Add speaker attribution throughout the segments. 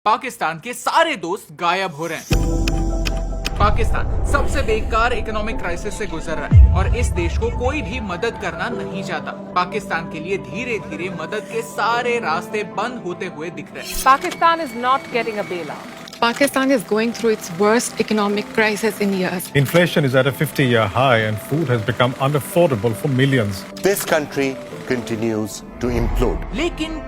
Speaker 1: पाकिस्तान के सारे दोस्त गायब हो रहे हैं। पाकिस्तान सबसे बेकार इकोनॉमिक क्राइसिस से गुजर रहा है और इस देश को कोई भी मदद करना नहीं चाहता। पाकिस्तान के लिए धीरे धीरे मदद के सारे रास्ते बंद होते हुए दिख रहे हैं।
Speaker 2: Pakistan is not getting a bailout.
Speaker 3: Pakistan is going through its worst economic crisis in years.
Speaker 4: Inflation is at a 50-year high and food has become unaffordable for millions.
Speaker 5: This country continues to implode.
Speaker 1: लेकिन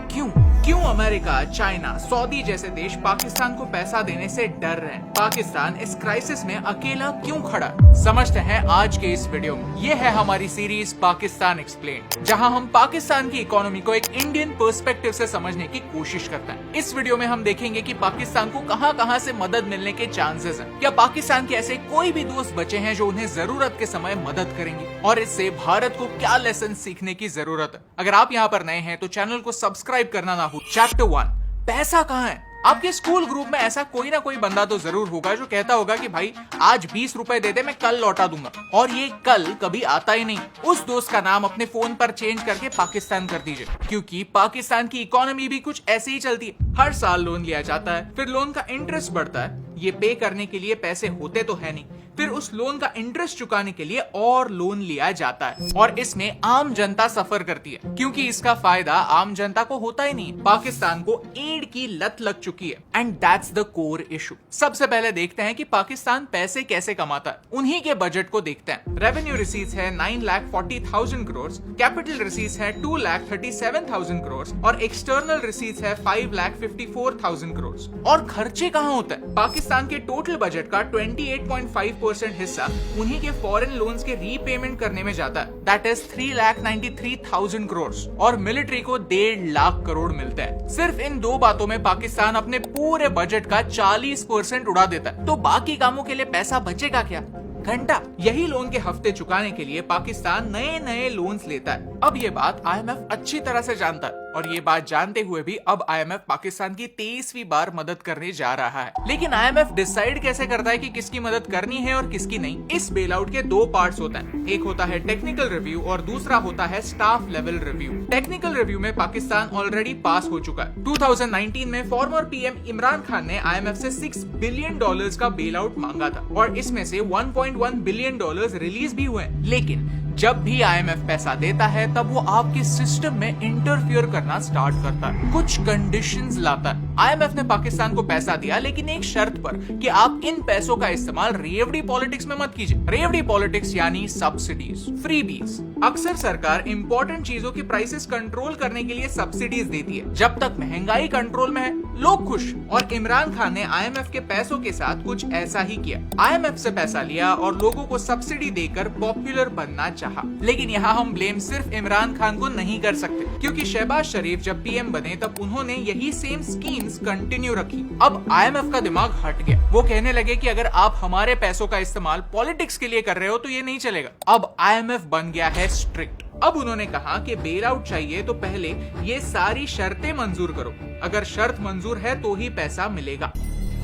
Speaker 1: क्यों America, China, Saudi जैसे देश पाकिस्तान को पैसा देने से डर रहे हैं? पाकिस्तान इस क्राइसिस में अकेला क्यों खड़ा? समझते हैं आज के इस वीडियो में। ये है हमारी सीरीज पाकिस्तान एक्सप्लेन, जहां हम पाकिस्तान की इकोनॉमी को एक इंडियन पर्सपेक्टिव से समझने की कोशिश करते हैं। इस वीडियो में हम देखेंगे कि पाकिस्तान को कहां से मदद मिलने के चांसेस हैं। क्या पाकिस्तान के ऐसे कोई भी दोस्त बचे हैं जो उन्हें जरूरत के समय मदद करेंगे, और इससे भारत को क्या लेसन सीखने की जरूरत है? अगर आप यहाँ पर नए हैं तो चैनल को सब्सक्राइब करना ना भूलें। चैप्टर 1, पैसा कहाँ है? आपके स्कूल ग्रुप में ऐसा कोई ना कोई बंदा तो जरूर होगा जो कहता होगा कि भाई आज 20 रुपए दे दे, मैं कल लौटा दूंगा, और ये कल कभी आता ही नहीं। उस दोस्त का नाम अपने फोन पर चेंज करके पाकिस्तान कर दीजिए, क्योंकि पाकिस्तान की इकोनॉमी भी कुछ ऐसे ही चलती है। हर साल लोन लिया जाता है, फिर लोन का इंटरेस्ट बढ़ता है। ये पे करने के लिए पैसे होते तो है नहीं, फिर उस लोन का इंटरेस्ट चुकाने के लिए और लोन लिया जाता है, और इसमें आम जनता सफर करती है, क्योंकि इसका फायदा आम जनता को होता ही नहीं। पाकिस्तान को एड की लत लग चुकी है, and that's the core issue. सबसे पहले देखते हैं कि पाकिस्तान पैसे कैसे कमाता है। उन्हीं के बजट को देखते हैं। रेवेन्यू रिसीट्स है 9,40,000 करोड़, कैपिटल रिसीट्स है 2,37,000 करोड़, और एक्सटर्नल रिसीट्स है 5,54,000 करोड़। और खर्चे कहाँ होते हैं? पाकिस्तान के टोटल बजट का 28.5% हिस्सा उन्हीं के फॉरेन लोन्स के रीपेमेंट करने में जाता है, दैट इज 3,93,000 करोड़, और मिलिट्री को 1.5 लाख करोड़ मिलता है। सिर्फ इन दो बातों में पाकिस्तान अपने पूरे बजट का 40% उड़ा देता है। तो बाकी कामों के लिए पैसा बचेगा क्या? घंटा। यही लोन के हफ्ते चुकाने के लिए पाकिस्तान नए नए लोन्स लेता है। अब ये बात IMF अच्छी तरह से जानता है, और ये बात जानते हुए भी अब IMF पाकिस्तान की 23वीं बार मदद करने जा रहा है। लेकिन IMF डिसाइड कैसे करता है कि किसकी मदद करनी है और किसकी नहीं? इस बेल आउट के दो पार्ट्स होते हैं। एक होता है टेक्निकल रिव्यू और दूसरा होता है staff level review. Technical review में पाकिस्तान ऑलरेडी पास हो चुका है। 2019 में फॉर्मर PM इमरान खान ने IMF से $6 बिलियन का बेल आउट मांगा था, और इसमें से $1.1 बिलियन रिलीज भी हुए। लेकिन जब भी IMF पैसा देता है तब वो आपके सिस्टम में इंटरफियर करना स्टार्ट करता है, कुछ कंडीशंस लाता है। IMF ने पाकिस्तान को पैसा दिया, लेकिन एक शर्त पर कि आप इन पैसों का इस्तेमाल रेवड़ी पॉलिटिक्स में मत कीजिए। रेवड़ी पॉलिटिक्स यानी सब्सिडीज, फ्रीबीज। अक्सर सरकार इंपॉर्टेंट चीजों की प्राइसेस कंट्रोल करने के लिए सब्सिडीज देती है। जब तक महंगाई कंट्रोल में है, लोग खुश। और इमरान खान ने IMF के पैसों के साथ कुछ ऐसा ही किया। IMF से पैसा लिया और लोगों को सब्सिडी देकर पॉपुलर बनना चाहा। लेकिन यहाँ हम ब्लेम सिर्फ इमरान खान को नहीं कर सकते, क्योंकि शहबाज शरीफ जब PM बने तब उन्होंने यही सेम स्कीम्स कंटिन्यू रखी। अब IMF का दिमाग हट गया। वो कहने लगे कि अगर आप हमारे पैसों का इस्तेमाल पॉलिटिक्स के लिए कर रहे हो तो ये नहीं चलेगा। अब IMF बन गया है स्ट्रिक्ट। अब उन्होंने कहा कि बेल आउट चाहिए तो पहले ये सारी शर्तें मंजूर करो। अगर शर्त मंजूर है तो ही पैसा मिलेगा।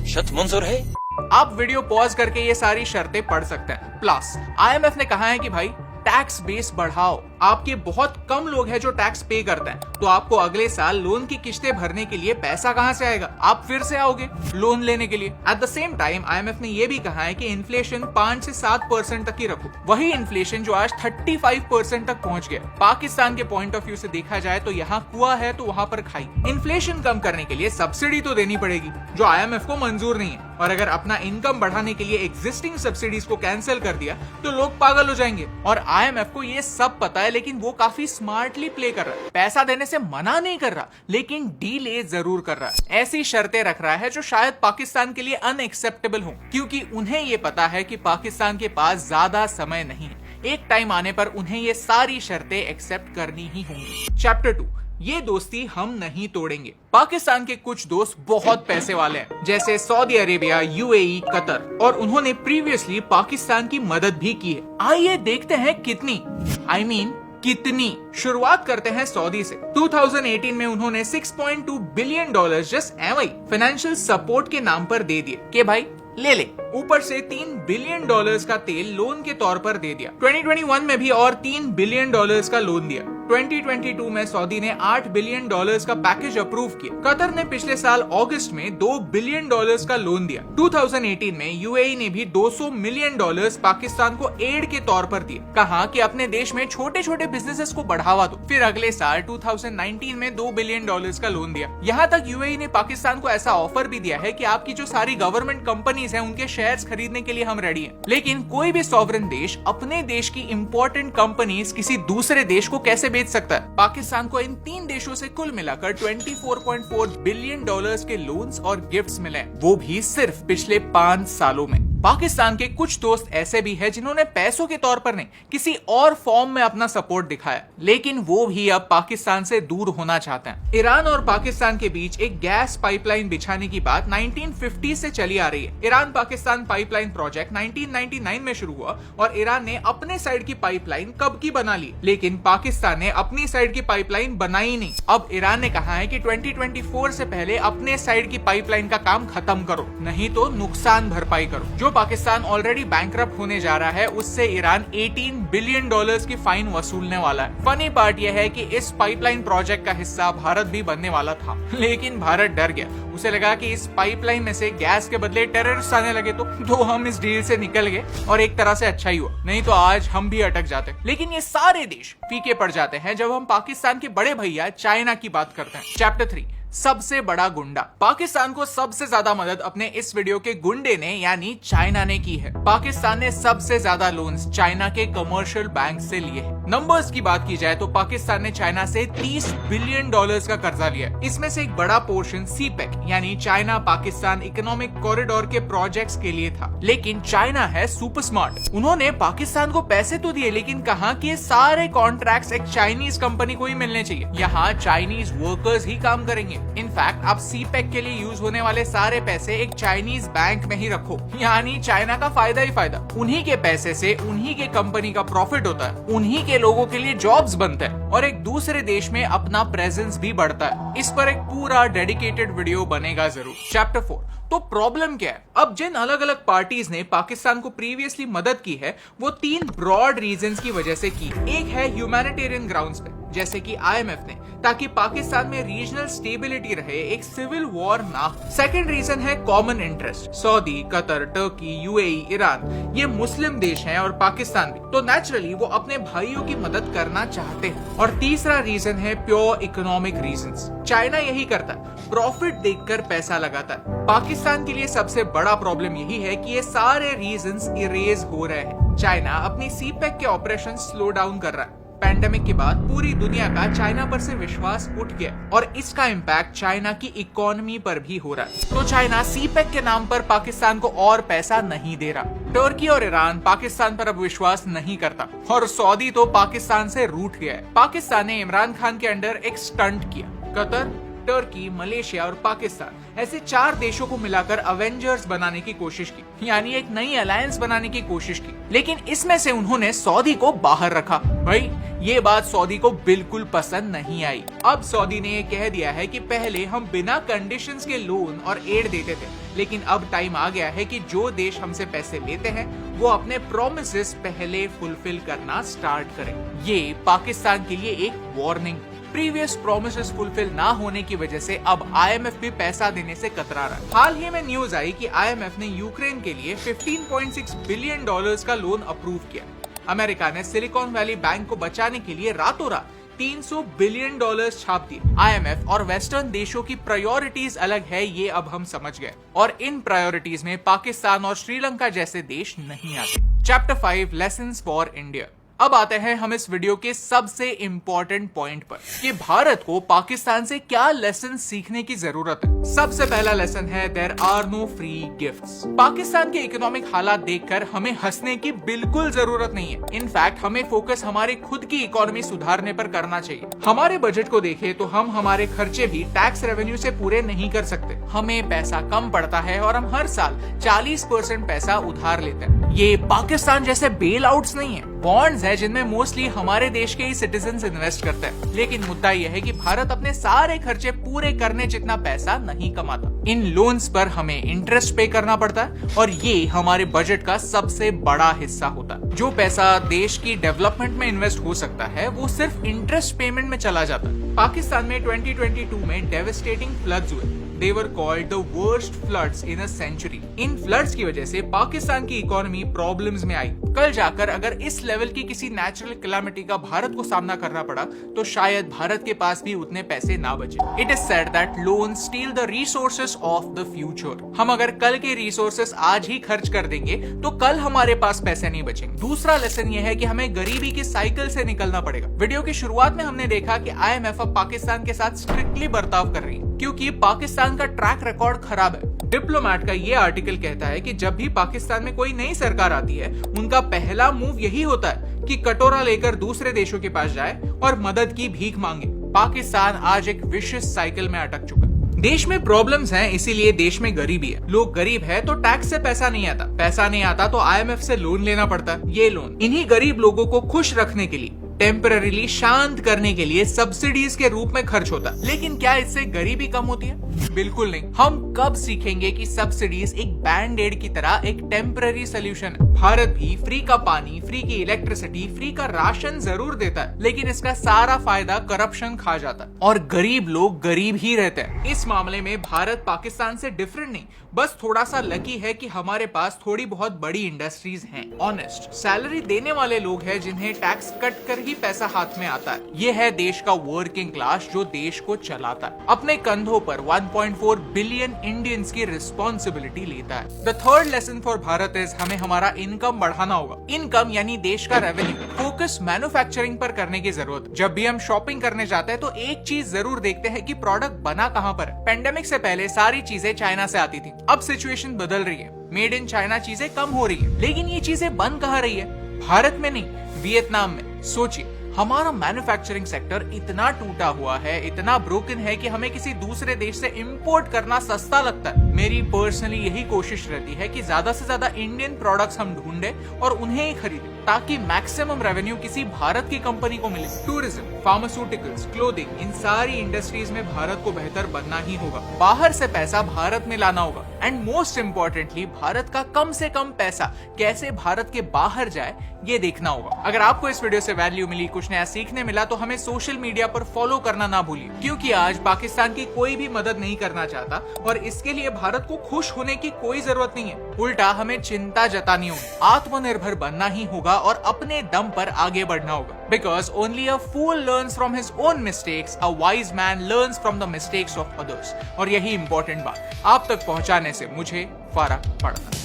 Speaker 6: शर्त मंजूर है?
Speaker 1: आप वीडियो पॉज करके ये सारी शर्तें पढ़ सकते हैं। प्लस IMF ने कहा है कि भाई टैक्स बेस बढ़ाओ। आपके बहुत कम लोग हैं जो टैक्स पे करते हैं, तो आपको अगले साल लोन की किस्तें भरने के लिए पैसा कहां से आएगा? आप फिर से आओगे लोन लेने के लिए। At the same time IMF ने यह भी कहा है कि इन्फ्लेशन 5 से 7% तक ही रखो। वही इन्फ्लेशन जो आज 35% तक पहुंच गया। पाकिस्तान के पॉइंट ऑफ व्यू से देखा जाए तो यहाँ कुआं है तो वहां पर खाई। इन्फ्लेशन कम करने के लिए सब्सिडी तो देनी पड़ेगी, जो IMF को मंजूर नहीं है। और अगर अपना इनकम बढ़ाने के लिए एग्जिस्टिंग सब्सिडीज को कैंसिल कर दिया तो लोग पागल हो जाएंगे। और IMF को ये सब पता है, लेकिन वो काफी स्मार्टली प्ले कर रहा है। पैसा देने से मना नहीं कर रहा, लेकिन डीले जरूर कर रहा है। ऐसी शर्तें रख रहा है जो शायद पाकिस्तान के लिए अनएक्सेप्टेबल हो, क्योंकि उन्हें ये पता है कि पाकिस्तान के पास ज्यादा समय नहीं है। एक टाइम आने पर उन्हें ये सारी शर्तें एक्सेप्ट करनी ही होंगी। चैप्टर 2, ये दोस्ती हम नहीं तोड़ेंगे। पाकिस्तान के कुछ दोस्त बहुत पैसे वाले हैं, जैसे सऊदी अरेबिया, UAE, कतर, और उन्होंने प्रीवियसली पाकिस्तान की मदद भी की है। आइए देखते हैं कितनी। कितनी। शुरुआत करते हैं सऊदी से। 2018 में उन्होंने $6.2 बिलियन जस्ट एवं फाइनेंशियल सपोर्ट के नाम पर दे दिए कि भाई ले ले। ऊपर से $3 बिलियन का तेल लोन के तौर पर दे दिया। 2021 में भी और $3 बिलियन का लोन दिया। 2022 में सऊदी ने $8 बिलियन का पैकेज अप्रूव किया। कतर ने पिछले साल अगस्त में $2 बिलियन का लोन दिया। 2018 में यूएई ने भी $200 मिलियन पाकिस्तान को एड के तौर पर दिए। कहा कि अपने देश में छोटे छोटे बिजनेसेस को बढ़ावा दो। फिर अगले साल 2019 में $2 बिलियन का लोन दिया। यहाँ तक यूएई ने पाकिस्तान को ऐसा ऑफर भी दिया है कि आपकी जो सारी गवर्नमेंट कंपनीज हैं उनके शेयर्स खरीदने के लिए हम रेडी हैं। लेकिन कोई भी सॉवरेन देश अपने देश की इंपॉर्टेंट कंपनीज किसी दूसरे देश को कैसे बेच सकता है? पाकिस्तान को इन 3 देशों से कुल मिलाकर $24.4 बिलियन के लोन्स और गिफ्ट्स मिले, वो भी सिर्फ पिछले 5 सालों में। पाकिस्तान के कुछ दोस्त ऐसे भी हैं जिन्होंने पैसों के तौर पर नहीं किसी और फॉर्म में अपना सपोर्ट दिखाया, लेकिन वो भी अब पाकिस्तान से दूर होना चाहते हैं। ईरान और पाकिस्तान के बीच एक गैस पाइपलाइन बिछाने की बात 1950 से चली आ रही है। ईरान पाकिस्तान पाइपलाइन प्रोजेक्ट 1999 में शुरू हुआ और ईरान ने अपने साइड की पाइपलाइन कब की बना ली, लेकिन पाकिस्तान ने अपनी साइड की पाइपलाइन बनाई नहीं। अब ईरान ने कहा है कि 2024 से पहले अपने साइड की पाइपलाइन का काम खत्म करो, नहीं तो नुकसान भरपाई करो। जो पाकिस्तान ऑलरेडी बैंकरप्ट होने जा रहा है, उससे ईरान $18 बिलियन की फाइन वसूलने वाला है। फनी पार्ट यह है कि इस पाइपलाइन प्रोजेक्ट का हिस्सा भारत भी बनने वाला था, लेकिन भारत डर गया। उसे लगा कि इस पाइपलाइन में से गैस के बदले टेररिस्ट आने लगे तो हम इस डील से निकल गए और एक तरह से अच्छा ही हुआ, नहीं तो आज हम भी अटक जाते। लेकिन ये सारे देश फीके पड़ जाते हैं जब हम पाकिस्तान के बड़े भैया चाइना की बात करते हैं। चैप्टर 3, सबसे बड़ा गुंडा। पाकिस्तान को सबसे ज्यादा मदद अपने इस वीडियो के गुंडे ने यानी चाइना ने की है। पाकिस्तान ने सबसे ज्यादा लोन्स चाइना के कमर्शियल बैंक से लिए हैं। नंबर्स की बात की जाए तो पाकिस्तान ने चाइना से $30 बिलियन का कर्जा लिया है। इसमें से एक बड़ा पोर्शन सीपेक यानी चाइना पाकिस्तान इकोनॉमिक कॉरिडोर के प्रोजेक्ट्स के लिए था। लेकिन चाइना है सुपर स्मार्ट, उन्होंने पाकिस्तान को पैसे तो दिए, लेकिन कहा कि ये सारे कॉन्ट्रैक्ट्स एक चाइनीज कंपनी को ही मिलने चाहिए, यहाँ चाइनीज वर्कर्स ही काम करेंगे। इनफैक्ट आप सीपेक के लिए यूज होने वाले सारे पैसे एक चाइनीज बैंक में ही रखो, यानी चाइना का फायदा ही फायदा। उन्हीं के पैसे से उन्हीं के कंपनी का प्रॉफिट होता है, उन्हीं के लोगों के लिए जॉब्स बनते हैं और एक दूसरे देश में अपना प्रेजेंस भी बढ़ता है। इस पर एक पूरा डेडिकेटेड वीडियो बनेगा जरूर। चैप्टर 4, तो प्रॉब्लम क्या है? अब जिन अलग अलग पार्टीज ने पाकिस्तान को प्रीवियसली मदद की है वो 3 ब्रॉड रीजंस की वजह से की। एक है ह्यूमैनिटेरियन ग्राउंड्स पे, जैसे कि IMF ने, ताकि पाकिस्तान में रीजनल स्टेबिलिटी रहे, एक सिविल वॉर ना। सेकंड रीजन है common interest, Saudi, Qatar, Turkey, UAE, Iran, ये मुस्लिम देश हैं और पाकिस्तान भी, तो नेचुरली वो अपने भाइयों की मदद करना चाहते हैं। और तीसरा रीजन है प्योर इकोनॉमिक रीजंस। चाइना यही करता है, प्रॉफिट देखकर पैसा लगाता है। पाकिस्तान के लिए सबसे बड़ा प्रॉब्लम यही है कि ये सारे रीजंस इरेज हो रहे हैं। चाइना अपनी सीपेक के ऑपरेशन स्लो डाउन कर रहा है। पैंडेमिक के बाद पूरी दुनिया का चाइना पर से विश्वास उठ गया और इसका इम्पैक्ट चाइना की इकोनॉमी पर भी हो रहा है। तो चाइना सीपेक के नाम पर पाकिस्तान को और पैसा नहीं दे रहा। टर्की और ईरान पाकिस्तान पर अब विश्वास नहीं करता और सऊदी तो पाकिस्तान से रूठ गया है। पाकिस्तान ने इमरान खान के अंडर एक स्टंट किया। कतर, टर्की, मलेशिया और पाकिस्तान ऐसे 4 देशों को मिलाकर अवेंजर्स बनाने की कोशिश की, यानी एक नई अलायंस बनाने की कोशिश की, लेकिन इसमें से उन्होंने सऊदी को बाहर रखा। भाई ये बात सऊदी को बिल्कुल पसंद नहीं आई। अब सऊदी ने ये कह दिया है कि पहले हम बिना कंडीशंस के लोन और एड देते थे, लेकिन अब टाइम आ गया है कि जो देश हमसे पैसे लेते हैं वो अपने प्रोमिसेस पहले फुलफिल करना स्टार्ट करें। ये पाकिस्तान के लिए एक वार्निंग। प्रीवियस प्रोमिसेस फुलफिल ना होने की वजह से अब IMF भी पैसा देने से कतरा रहा है। हाल ही में न्यूज आई कि IMF ने यूक्रेन के लिए $15.6 बिलियन का लोन अप्रूव किया। अमेरिका ने सिलिकॉन वैली बैंक को बचाने के लिए रातों रात $300 बिलियन छाप दिए। IMF और वेस्टर्न देशों की प्रायोरिटीज अलग है, ये अब हम समझ गए, और इन प्रायोरिटीज में पाकिस्तान और श्रीलंका जैसे देश नहीं आते। Chapter 5, lessons for India. अब आते हैं हम इस वीडियो के सबसे इंपॉर्टेंट पॉइंट पर कि भारत को पाकिस्तान से क्या लेसन सीखने की जरूरत है। सबसे पहला लेसन है there are no free gifts. Pakistan के इकोनॉमिक हालात देखकर हमें हंसने की बिल्कुल जरूरत नहीं है। इनफैक्ट हमें फोकस हमारे खुद की इकोनॉमी सुधारने पर करना चाहिए। हमारे बजट को देखें तो हम हमारे खर्चे भी टैक्स रेवेन्यू से पूरे नहीं कर सकते। हमें पैसा कम पड़ता है और हम हर साल 40% पैसा उधार लेते हैं। ये पाकिस्तान जैसे बेल आउट्स नहीं है। बॉन्ड्स है जिनमें मोस्टली हमारे देश के ही सिटीजन्स इन्वेस्ट करते हैं। लेकिन मुद्दा यह है कि भारत अपने सारे खर्चे पूरे करने जितना पैसा नहीं कमाता। इन लोन्स पर हमें इंटरेस्ट पे करना पड़ता है और ये हमारे बजट का सबसे बड़ा हिस्सा होता है। जो पैसा देश की डेवलपमेंट में इन्वेस्ट हो सकता है वो सिर्फ इंटरेस्ट पेमेंट में चला जाता है। पाकिस्तान में 2022 में डेवास्टेटिंग फ्लड्स हुए। They were called the worst floods in a century. In floods की वजह से पाकिस्तान की इकोनॉमी प्रॉब्लम्स में आई। कल जाकर अगर इस लेवल की किसी नेचुरल कैलामिटी का भारत को सामना करना पड़ा तो शायद भारत के पास भी उतने पैसे ना बचे। It is said that loans steal the resources of the future. हम अगर कल के रिसोर्सेस आज ही खर्च कर देंगे तो कल हमारे पास पैसे नहीं बचेंगे। दूसरा लेसन ये है कि हमें गरीबी के साइकिल से निकलना पड़ेगा। वीडियो की शुरुआत में हमने देखा कि IMF अब पाकिस्तान के साथ स्ट्रिक्टली बर्ताव कर रही है क्योंकि पाकिस्तान का ट्रैक रिकॉर्ड खराब है। डिप्लोमैट का ये आर्टिकल कहता है कि जब भी पाकिस्तान में कोई नई सरकार आती है उनका पहला मूव यही होता है कि कटोरा लेकर दूसरे देशों के पास जाए और मदद की भीख मांगे। पाकिस्तान आज एक विशिष्ट साइकिल में अटक चुका है। देश में प्रॉब्लम्स हैं, इसीलिए देश में गरीबी है। लोग गरीब है तो टैक्स से पैसा नहीं आता तो IMF से लोन लेना पड़ता है। ये लोन इन्हीं गरीब लोगों को खुश रखने के लिए, टेम्पररीली शांत करने के लिए सब्सिडीज के रूप में खर्च होता है। लेकिन क्या इससे गरीबी कम होती है? बिल्कुल नहीं। हम कब सीखेंगे कि सब्सिडीज एक बैंड एड की तरह एक टेम्पररी सोल्यूशन है? भारत भी फ्री का पानी, फ्री की इलेक्ट्रिसिटी, फ्री का राशन जरूर देता है, लेकिन इसका सारा फायदा करप्शन खा जाता है और गरीब लोग गरीब ही रहते हैं। इस मामले में भारत पाकिस्तान से डिफरेंट नहीं, बस थोड़ा सा लकी है कि हमारे पास थोड़ी बहुत बड़ी इंडस्ट्रीज हैं। ऑनेस्ट सैलरी देने वाले लोग हैं जिन्हें टैक्स कट कर ही पैसा हाथ में आता है। ये है देश का वर्किंग क्लास जो देश को चलाता है। अपने कंधों पर 1.4 बिलियन इंडियंस की रिस्पॉन्सिबिलिटी लेता है। The third lesson for Bharat is हमें हमारा इनकम बढ़ाना होगा। इनकम यानी देश का रेवेन्यू। फोकस मैन्युफैक्चरिंग पर करने की जरूरत। जब भी हम शॉपिंग करने जाते हैं तो एक चीज जरूर देखते हैं कि प्रोडक्ट बना कहां पर है। पेंडेमिक से पहले सारी चीजें चाइना से आती थी, अब सिचुएशन बदल रही है। मेड इन चाइना चीजें कम हो रही है, लेकिन ये चीजें बन कहां रही है? भारत में नहीं, वियतनाम में। सोचिए, हमारा मैन्युफैक्चरिंग सेक्टर इतना टूटा हुआ है, इतना ब्रोकन है कि हमें किसी दूसरे देश से इंपोर्ट करना सस्ता लगता है। मेरी पर्सनली यही कोशिश रहती है कि ज्यादा से ज्यादा इंडियन प्रोडक्ट्स हम ढूंढे और उन्हें ही खरीदें ताकि मैक्सिमम रेवेन्यू किसी भारत की कंपनी को मिले। टूरिज्म, फार्मास्यूटिकल्स, क्लोथिंग, इन सारी इंडस्ट्रीज में भारत को बेहतर बनना ही होगा। बाहर से पैसा भारत में लाना होगा एंड मोस्ट इम्पोर्टेंटली भारत का कम से कम पैसा कैसे भारत के बाहर जाए ये देखना होगा। अगर आपको इस वीडियो से वैल्यू मिली, कुछ नया सीखने मिला तो हमें सोशल मीडिया पर फॉलो करना ना भूलिए, क्योंकि आज पाकिस्तान की कोई भी मदद नहीं करना चाहता और इसके लिए भारत को खुश होने की कोई जरूरत नहीं है। उल्टा हमें चिंता जतानी होगी, आत्मनिर्भर बनना ही होगा और अपने दम पर आगे बढ़ना होगा। Because only a fool learns from his own mistakes, a wise man learns from the mistakes of others। और यही इंपॉर्टेंट बात आप तक पहुंचाने से मुझे फर्क पड़ता है।